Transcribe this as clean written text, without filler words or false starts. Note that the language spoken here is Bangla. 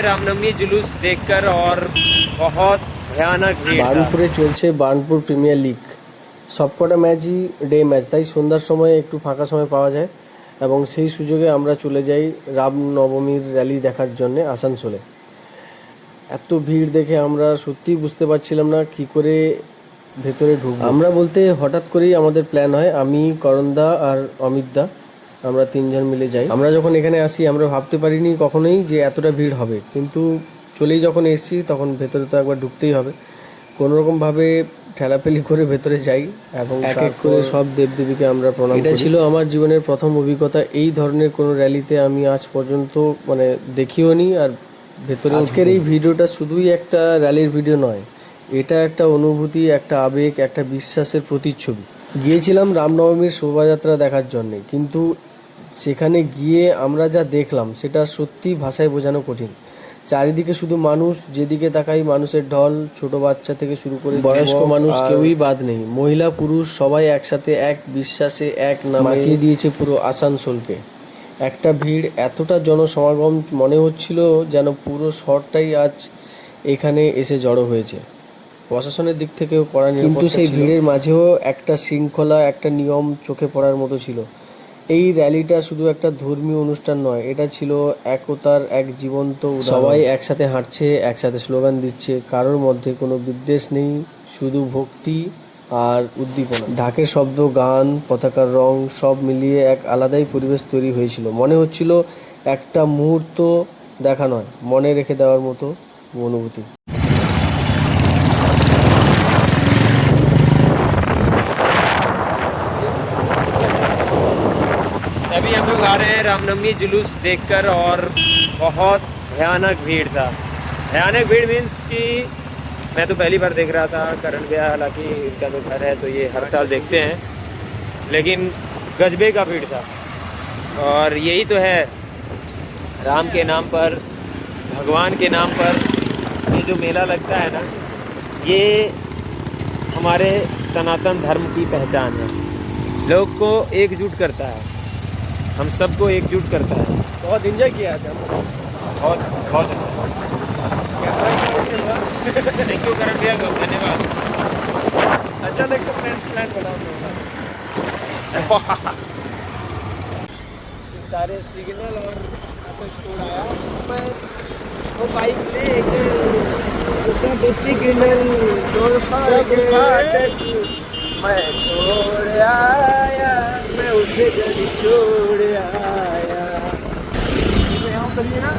रामनवमी जुलूस देखकर और बहुत भयानक भीड़ था। বার্নপুরে চলছে বার্নপুর প্রিমিয়ার লিগ, সবকটা ম্যাচই ডে ম্যাচ, তাই সন্ধ্যার সময় একটু ফাঁকা সময় পাওয়া যায় এবং সেই সুযোগে আমরা চলে যাই রামনবমীর র্যালি দেখার জন্যে আসানসোলে। এত ভিড় দেখে আমরা সত্যিই বুঝতে পারছিলাম না কী করে ভেতরে ঢুকবো। আমরা বলতে হঠাৎ করেই আমাদের প্ল্যান হয়, আমি, করণদা আর অমিতদা, আমরা তিনজন মিলে যাই। আমরা যখন এখানে আসি আমরা ভাবতে পারিনি কখনোই যে এতটা ভিড় হবে, কিন্তু চলেই যখন এসেছি তখন ভেতরে তো একবার ঢুকতেই হবে। কোনোরকমভাবে ঠেলাপেলি করে ভেতরে যাই এবং এক এক করে সব দেবদেবীকে আমরা প্রণাম করি। এটা ছিল আমার জীবনের প্রথম অভিজ্ঞতা। এই ধরনের কোনো র্যালিতে আমি আজ পর্যন্ত দেখিও নি। আর ভেতরে আজকের এই ভিডিওটা শুধুই একটা র্যালির ভিডিও নয়, এটা একটা অনুভূতি, একটা আবেগ, একটা বিশ্বাসের প্রতিচ্ছবি। গিয়েছিলাম রামনবমীর শোভাযাত্রা দেখার জন্যে, কিন্তু সেখানে গিয়ে আমরা যা দেখলাম সেটা সত্যি ভাষায় বোঝানো কঠিন। চারিদিকে শুধু মানুষ, যেদিকে তাকাই মানুষের ঢল, ছোট বাচ্চা থেকে শুরু করে বয়স্ক মানুষ কেউই বাদ নেই। মহিলা পুরুষ সবাই একসাথে এক বিশ্বাসে এক নামে মাতিয়ে দিয়েছে পুরো আসানসোলকে। একটা ভিড়, এতটা জনসমাগম, মনে হচ্ছিল যেন পুরো শহরটাই আজ এখানে এসে জড়ো হয়েছে। প্রশাসনের দিক থেকেও কড়া নিরাপত্তা, কিন্তু সেই ভিড়ের মাঝেও একটা শৃঙ্খলা, একটা নিয়ম চোখে পড়ার মতো ছিল। এই র্যালিটা শুধু একটা ধর্মীয় অনুষ্ঠান নয়, এটা ছিল একতার এক জীবন্ত উদাহরণ। সবাই একসাথে হাঁটছে, একসাথে স্লোগান দিচ্ছে, কারোর মধ্যে কোনো বিদ্বেষ নেই, শুধু ভক্তি আর উদ্দীপনা। ঢাকের শব্দ, গান, পতাকার রং সব মিলিয়ে এক আলাদাই পরিবেশ তৈরি হয়েছিল। মনে হচ্ছিল একটা মুহূর্ত দেখা নয়, মনে রেখে দেওয়ার মতো অনুভূতি। अभी हम लोग आ रहे हैं रामनवमी जुलूस देखकर और बहुत भयानक भीड़ था। भयानक भीड़ मीन्स कि मैं तो पहली बार देख रहा था, करण गया, हालांकि इनका तो घर है तो ये हर साल देखते हैं, लेकिन गजबे का भीड़ था। और यही तो है, राम के नाम पर, भगवान के नाम पर ये जो मेला लगता है ना, ये हमारे सनातन धर्म की पहचान है। लोग को एकजुट करता है, हम सबको एकजुट करता है। बहुत एंजॉय किया था, बहुत बहुत अच्छा। थैंक यू करण भैया, धन्यवाद। अचानक से प्लान बना सारे सिग्नल और छोड़ आया मैं, वो बाइक लेके सब सिग्नल मैं छोड़ आया, मैं उसे घर छोड़ आया। यहाँ करिए ना।